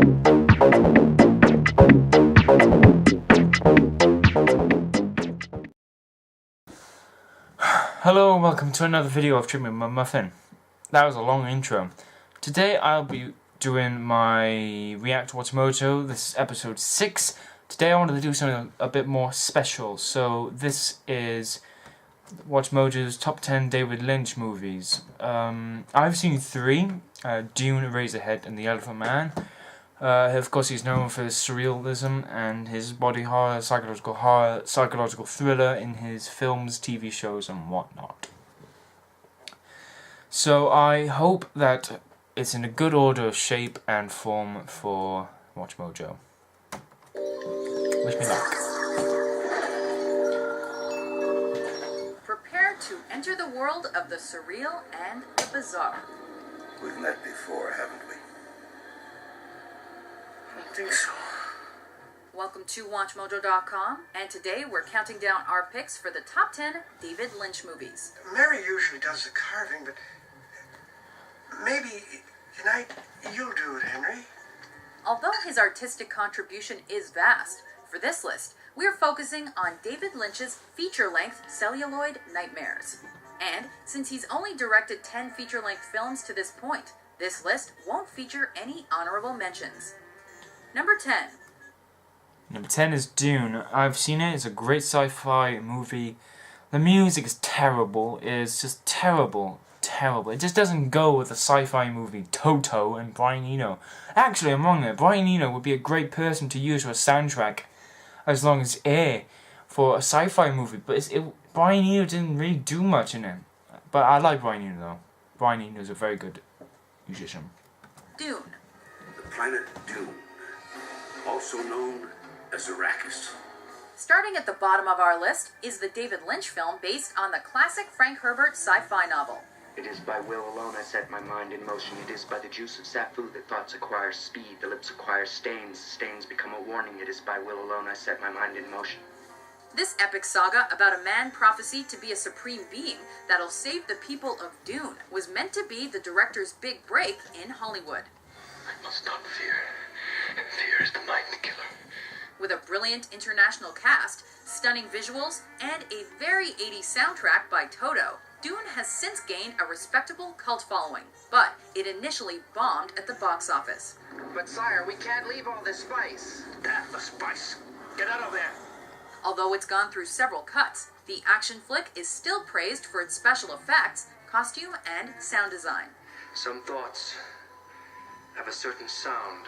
Hello and welcome to another video of Trimming My Muffin. That was a long intro. Today I'll be doing my React to WatchMojo. This is episode 6. Today I wanted to do something a bit more special. So this is WatchMojo's top 10 David Lynch movies. I've seen 3, Dune, Eraserhead and The Elephant Man. Of course he's known for his surrealism and his body horror, psychological thriller in his films, TV shows and whatnot. So I hope that it's in a good order of shape and form for WatchMojo. Wish me luck. Prepare to enter the world of the surreal and the bizarre. We've met before, haven't we? I think so. Welcome to WatchMojo.com, and today we're counting down our picks for the top 10 David Lynch movies. Mary usually does the carving, but maybe tonight you'll do it, Henry. Although his artistic contribution is vast, for this list, we're focusing on David Lynch's feature-length celluloid nightmares. And since he's only directed 10 feature-length films to this point, this list won't feature any honorable mentions. Number 10. Number 10 is Dune. I've seen it. It's a great sci-fi movie. The music is terrible. It's just terrible. It just doesn't go with a sci-fi movie. Toto and Brian Eno. Actually, I'm wrong there. Brian Eno would be a great person to use for a soundtrack as long as air for a sci-fi movie. But Brian Eno didn't really do much in it. But I like Brian Eno though. Brian Eno is a very good musician. Dune. The planet Dune, also known as Arrakis. Starting at the bottom of our list is the David Lynch film based on the classic Frank Herbert sci-fi novel. It is by will alone I set my mind in motion. It is by the juice of safu that thoughts acquire speed, the lips acquire stains, stains become a warning. It is by will alone I set my mind in motion. This epic saga about a man prophesied to be a supreme being that'll save the people of Dune was meant to be the director's big break in Hollywood. I must not fear. Fear is the mind killer. With a brilliant international cast, stunning visuals, and a very 80s soundtrack by Toto, Dune has since gained a respectable cult following, but it initially bombed at the box office. But sire, we can't leave all this spice. The spice. Get out of there. Although it's gone through several cuts, the action flick is still praised for its special effects, costume, and sound design. Some thoughts have a certain sound,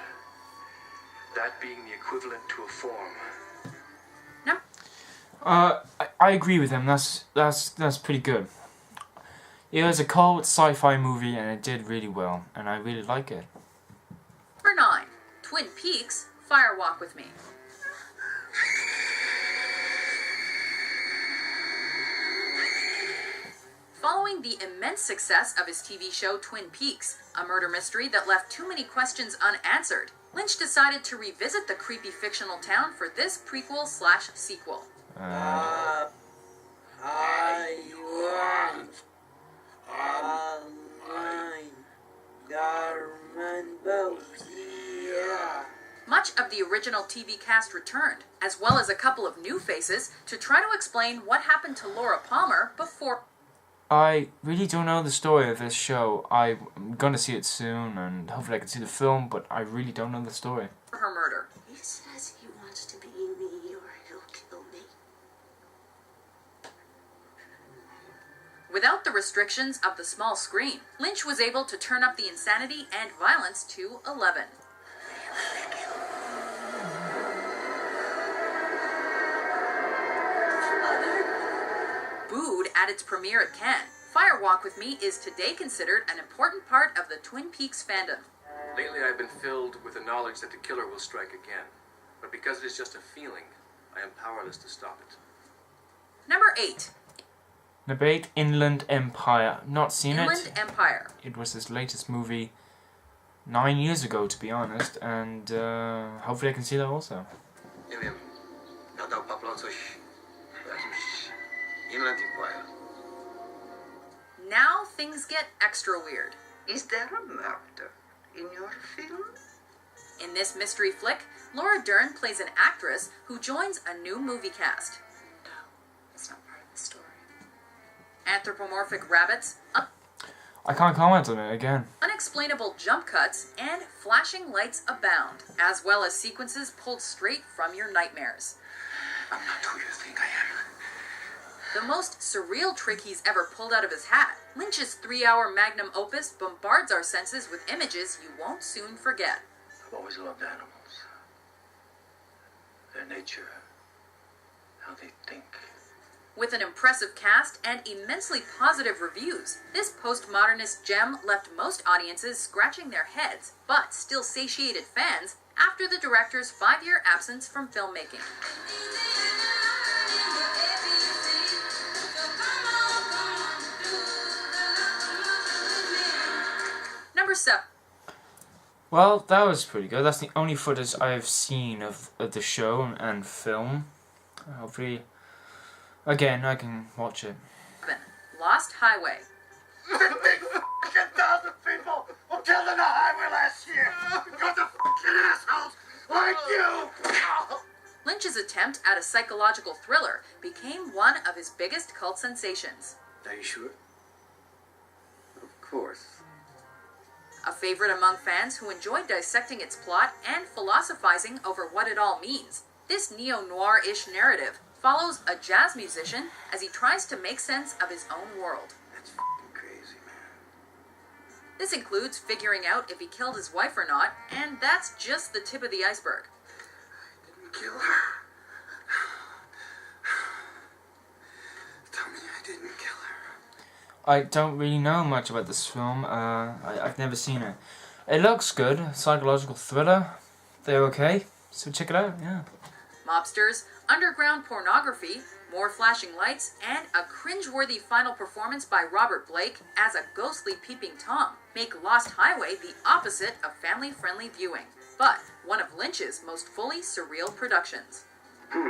that being the equivalent to a form. I agree with him. That's pretty good. It was a cult sci-fi movie and it did really well, and I really like it. Number 9. Twin Peaks, Fire Walk With Me. Following the immense success of his TV show Twin Peaks, a murder mystery that left too many questions unanswered, Lynch decided to revisit the creepy fictional town for this prequel/sequel. Much of the original TV cast returned, as well as a couple of new faces, to try to explain what happened to Laura Palmer before. I really don't know the story of this show. I'm gonna see it soon, and hopefully I can see the film, but I really don't know the story. Her murder. He says he wants to be me or he'll kill me. Without the restrictions of the small screen, Lynch was able to turn up the insanity and violence to 11. Booed at its premiere at Cannes, Fire Walk With Me is today considered an important part of the Twin Peaks fandom. Lately I've been filled with the knowledge that the killer will strike again. But because it is just a feeling, I am powerless to stop it. Number 8. Number 8, Inland Empire. Not seen Inland it. Empire. It was his latest movie 9 years ago, to be honest, and hopefully I can see that also. Inland Empire. Now things get extra weird. Is there a murder in your film? In this mystery flick, Laura Dern plays an actress who joins a new movie cast. It's not part of the story. Anthropomorphic rabbits, I can't comment on it again. unexplainable jump cuts, and flashing lights abound, as well as sequences pulled straight from your nightmares. I'm not who you think I am. The most surreal trick he's ever pulled out of his hat, Lynch's 3-hour magnum opus bombards our senses with images you won't soon forget. I've always loved animals. Their nature, how they think. With an impressive cast and immensely positive reviews, this postmodernist gem left most audiences scratching their heads, but still satiated fans after the director's 5-year absence from filmmaking. Number 7. Well, that was pretty good. That's the only footage I've seen of the show and film. Hopefully, again, I can watch it. Lost Highway. 50,000 people were killed on the highway last year because of fucking assholes like you! Lynch's attempt at a psychological thriller became one of his biggest cult sensations. Are you sure? Of course. A favorite among fans who enjoyed dissecting its plot and philosophizing over what it all means. This neo-noir-ish narrative follows a jazz musician as he tries to make sense of his own world. That's fucking crazy, man. This includes figuring out if he killed his wife or not, and that's just the tip of the iceberg. Didn't kill her. Tell me I didn't kill her. I don't really know much about this film. I've never seen it. It looks good. Psychological thriller. They're okay. So check it out, yeah. Mobsters, underground pornography, more flashing lights, and a cringeworthy final performance by Robert Blake as a ghostly peeping Tom make Lost Highway the opposite of family-friendly viewing, but one of Lynch's most fully surreal productions. Give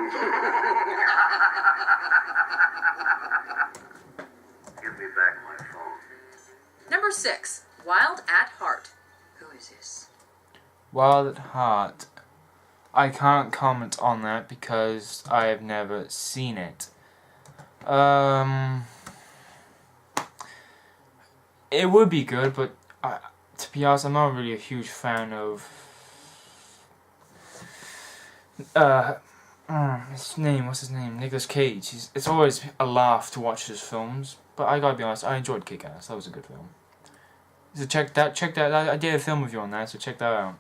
me back my phone. Number 6. Wild at Heart. Who is this? Wild at Heart. I can't comment on that because I have never seen it. It would be good, but to be honest, I'm not really a huge fan of what's his name? Nicolas Cage. It's always a laugh to watch his films, but I gotta be honest, I enjoyed Kick-Ass. That was a good film. So check that. I did a film review on that, so check that out.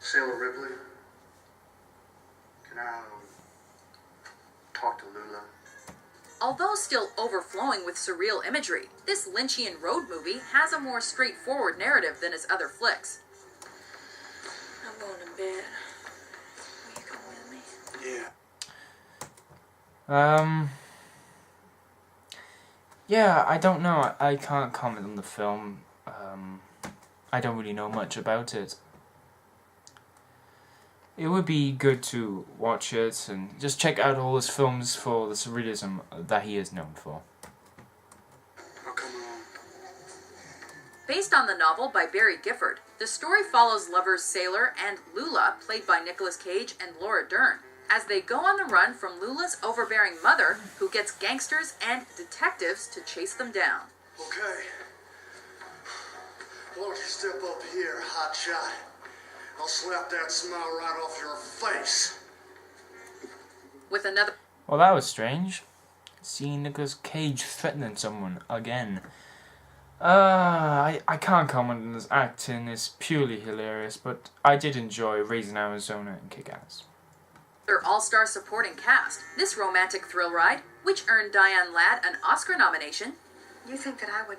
Sailor Ripley, can I talk to Lula? Although still overflowing with surreal imagery, this Lynchian road movie has a more straightforward narrative than his other flicks. I'm going to bed. Will you come with me? Yeah. Yeah, I don't know. I can't comment on the film. I don't really know much about it. It would be good to watch it and just check out all his films for the surrealism that he is known for. I'll come along. Based on the novel by Barry Gifford, the story follows lovers Sailor and Lula, played by Nicolas Cage and Laura Dern, as they go on the run from Lula's overbearing mother, who gets gangsters and detectives to chase them down. Okay. Why don't you step up here, hotshot? I'll slap that smile right off your face. With another Well, that was strange. Seeing Nicolas Cage threatening someone again. I can't comment on his acting. It's purely hilarious, but I did enjoy Raising Arizona and Kick-Ass. all-star supporting cast, this romantic thrill ride, which earned Diane Ladd an Oscar nomination, You think that I would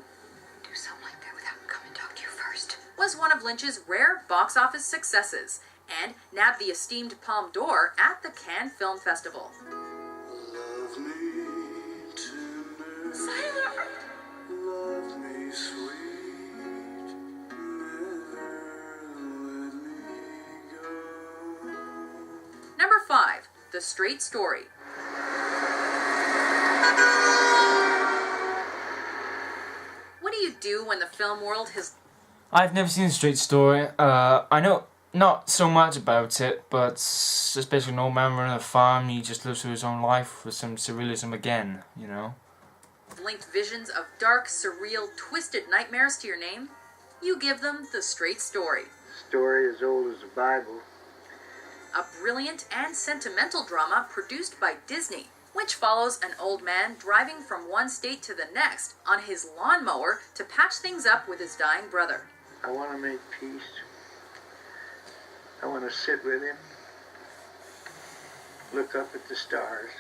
do something like that without coming to talk to you first? was one of Lynch's rare box office successes, and nabbed the esteemed Palme d'Or at the Cannes Film Festival. Love me tender. Sailor! Love me sweet. Never let me go. Number 5. The Straight Story. What do you do when the film world has I've never seen Straight Story. I know not so much about it, but it's basically an old man running a farm. He just lives through his own life with some surrealism again, you know. Linked visions of dark, surreal, twisted nightmares to your name? You give them the Straight Story. Story as old as the Bible. A brilliant and sentimental drama produced by Disney, which follows an old man driving from one state to the next on his lawnmower to patch things up with his dying brother. I want to make peace. I want to sit with him. Look up at the stars.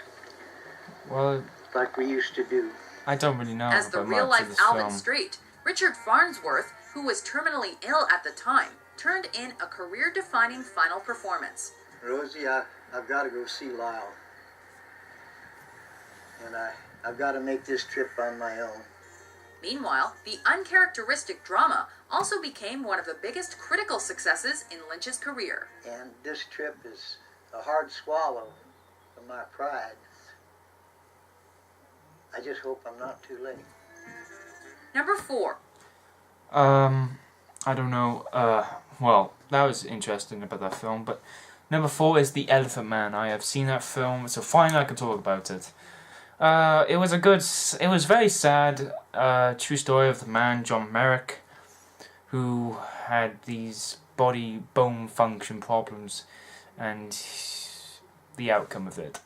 Well, Like we used to do. I don't really know As the about much of real-life this Alvin film. Straight, Richard Farnsworth, who was terminally ill at the time, turned in a career-defining final performance. Rosie, I've got to go see Lyle. And I've got to make this trip on my own. Meanwhile, the uncharacteristic drama also became one of the biggest critical successes in Lynch's career. And this trip is a hard swallow for my pride. I just hope I'm not too late. Number 4. I don't know, well, that was interesting about that film, but number 4 is The Elephant Man. I have seen that film, so finally I can talk about it. It was very sad, true story of the man, John Merrick, who had these body bone function problems, and the outcome of it.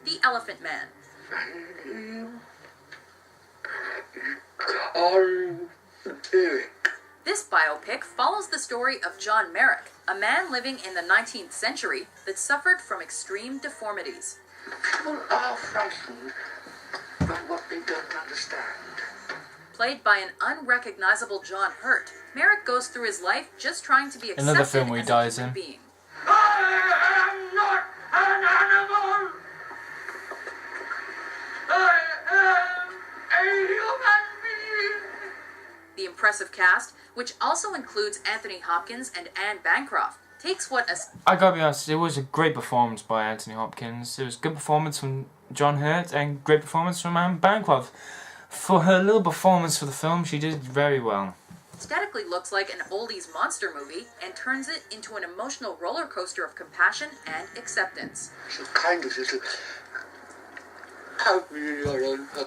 The Elephant Man. This biopic follows the story of John Merrick, a man living in the 19th century that suffered from extreme deformities. People are frightened by what they don't understand. Played by an unrecognizable John Hurt, Merrick goes through his life just trying to be accepted Another film where he as dies a human in. being. I am not an animal! I am a human being! The impressive cast, which also includes Anthony Hopkins and Anne Bancroft, takes what a I gotta be honest, it was a great performance by Anthony Hopkins. It was a good performance from John Hurt and great performance from Anne Bancroft. For her little performance for the film, she did very well. aesthetically looks like an oldies monster movie and turns it into an emotional roller coaster of compassion and acceptance. So kind of little.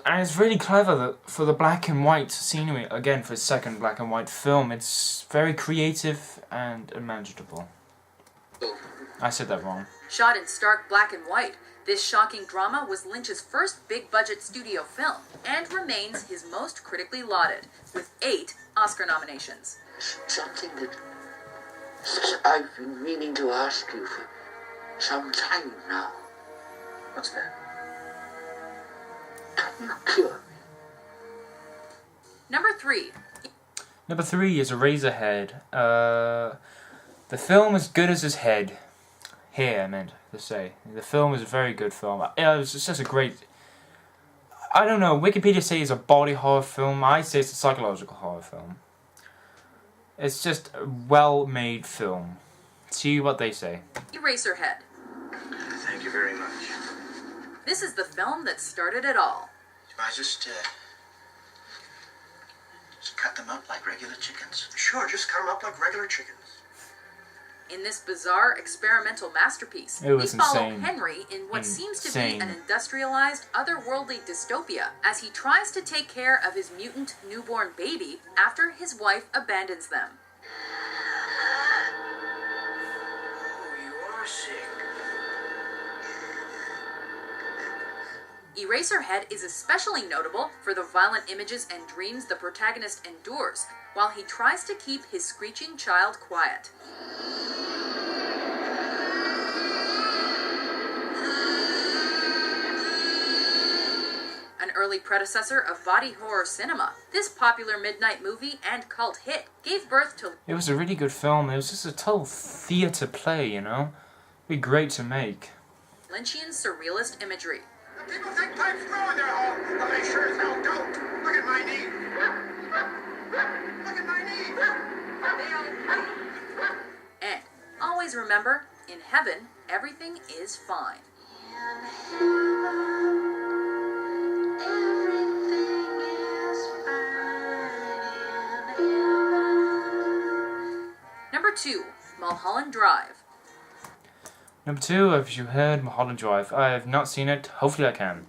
And it's really clever that for the black and white scenery, again for its second black and white film, it's very creative and unmanageable. I said that wrong. Shot in stark black and white, this shocking drama was Lynch's first big-budget studio film and remains his most critically lauded, with 8 Oscar nominations. Something that I've been meaning to ask you for some time now. What's that? Can you cure me? Number 3. Number 3 is Eraserhead. The film is good as his head. Here, I meant to say. The film is a very good film. It's just a great... I don't know, Wikipedia says it's a body horror film. I say it's a psychological horror film. It's just a well-made film. See what they say. Eraserhead. Thank you very much. This is the film that started it all. I just cut them up like regular chickens? Sure, just cut them up like regular chickens. In this bizarre experimental masterpiece, It was we follow insane. Henry in what seems to be Insane. an industrialized, otherworldly dystopia as he tries to take care of his mutant newborn baby after his wife abandons them. Oh, you are sick. Eraserhead is especially notable for the violent images and dreams the protagonist endures, while he tries to keep his screeching child quiet. An early predecessor of body horror cinema, this popular midnight movie and cult hit gave birth to... It was a really good film. It was just a total theatre play, you know? It'd be great to make. Lynchian surrealist imagery. People think pipes grow in their home, but they sure as hell don't. Look at my knee. Look at my knee. And always remember, in heaven, everything is fine. Everything is fine in heaven. 2, Mulholland Drive. Number 2, as you heard, Mulholland Drive. I have not seen it. Hopefully I can.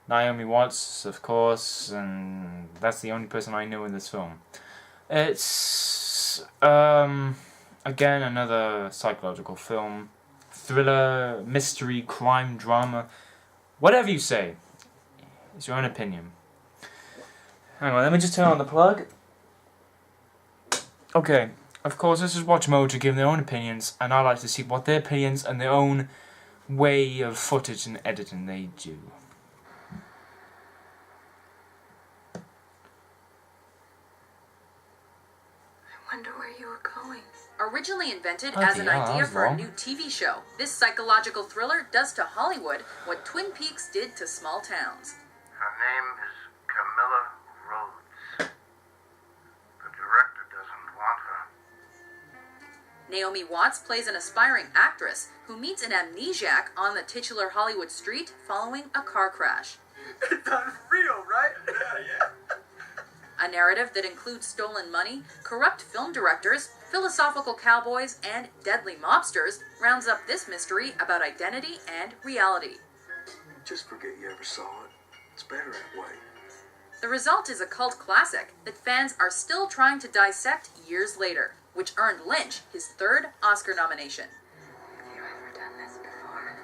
Naomi Watts, of course, and that's the only person I know in this film. It's again another psychological film, thriller, mystery, crime, drama, whatever you say. It's your own opinion. Hang on, let me just turn on the plug. Okay, of course this is WatchMojo giving their own opinions, and I like to see what their opinions and their own way of footage and editing they do. I wonder where you were going. Originally invented as an idea for a new TV show, this psychological thriller does to Hollywood what Twin Peaks did to small towns. Her name is Camilla Rhodes. The director doesn't want her. Naomi Watts plays an aspiring actress who meets an amnesiac on the titular Hollywood street following a car crash. It's unreal, right? Yeah. A narrative that includes stolen money, corrupt film directors, philosophical cowboys, and deadly mobsters rounds up this mystery about identity and reality. Just forget you ever saw it. It's better that way. The result is a cult classic that fans are still trying to dissect years later, which earned Lynch his 3rd Oscar nomination. Have you ever done this before?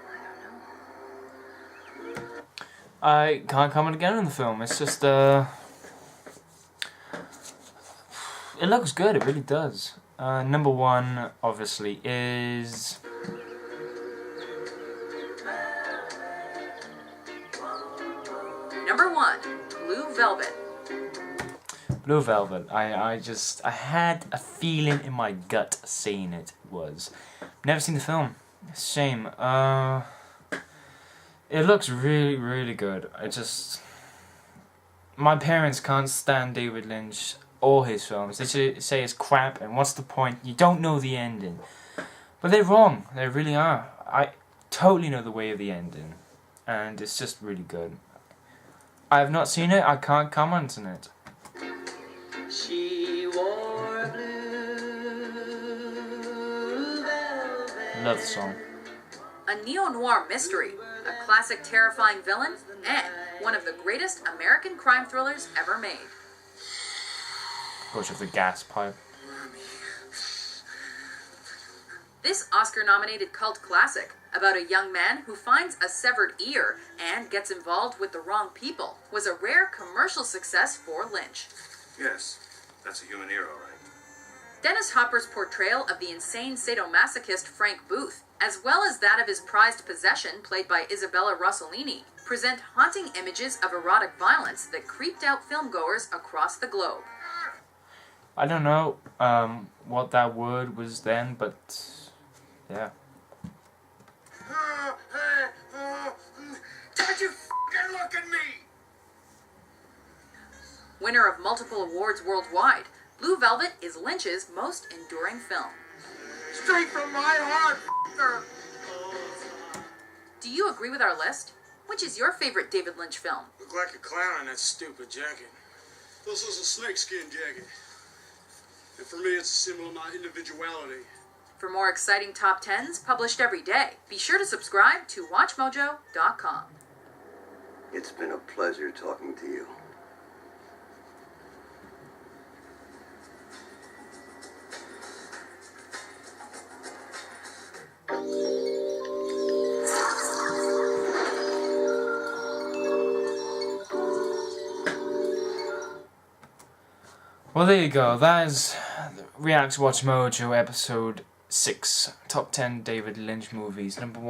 I don't know. I can't comment again on the film. It's just it looks good. It really does. Number 1, obviously, is Number 1, Blue Velvet. Blue Velvet. I had a feeling in my gut saying it was. Never seen the film. It's a shame. It looks really, really good. My parents can't stand David Lynch or his films. They say it's crap, and what's the point? You don't know the ending. But they're wrong. They really are. I totally know the way of the ending, and it's just really good. I have not seen it. I can't comment on it. She wore blue velvet. Love the song. A neo-noir mystery, a classic terrifying villain, and one of the greatest American crime thrillers ever made. Goes with the gas pipe. This Oscar-nominated cult classic, about a young man who finds a severed ear and gets involved with the wrong people, was a rare commercial success for Lynch. Yes, that's a human ear, all right. Dennis Hopper's portrayal of the insane sadomasochist Frank Booth, as well as that of his prized possession, played by Isabella Rossellini, present haunting images of erotic violence that creeped out filmgoers across the globe. I don't know what that word was then, but yeah. Did you f***ing look at me? Winner of multiple awards worldwide, Blue Velvet is Lynch's most enduring film. Straight from my heart, f***er. Do you agree with our list? Which is your favorite David Lynch film? Look like a clown in that stupid jacket. This is a snakeskin jacket. And for me, it's a symbol of my individuality. For more exciting top 10s published every day, be sure to subscribe to WatchMojo.com. It's been a pleasure talking to you. Well, there you go. That is React WatchMojo episode 6. Top 10 David Lynch movies. Number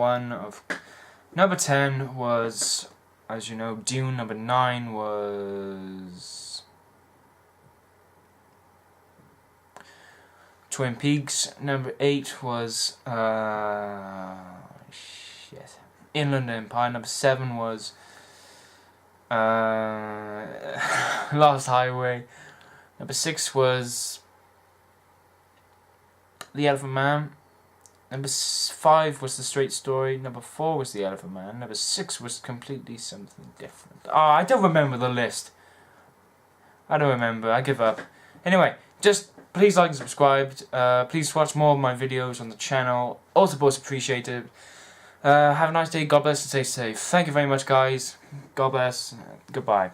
10 was, as you know, Dune. Number 9 was Twin Peaks. Number 8 was Inland Empire. Number 7 was Lost Highway. Number 6 was The Elephant Man. Number 5 was The Straight Story. Number 4 was The Elephant Man. Number 6 was completely something different. I don't remember the list. I don't remember. I give up. Anyway, just please like and subscribe. Please watch more of my videos on the channel. All support is appreciated. Have a nice day. God bless and stay safe. Thank you very much, guys. God bless. Goodbye.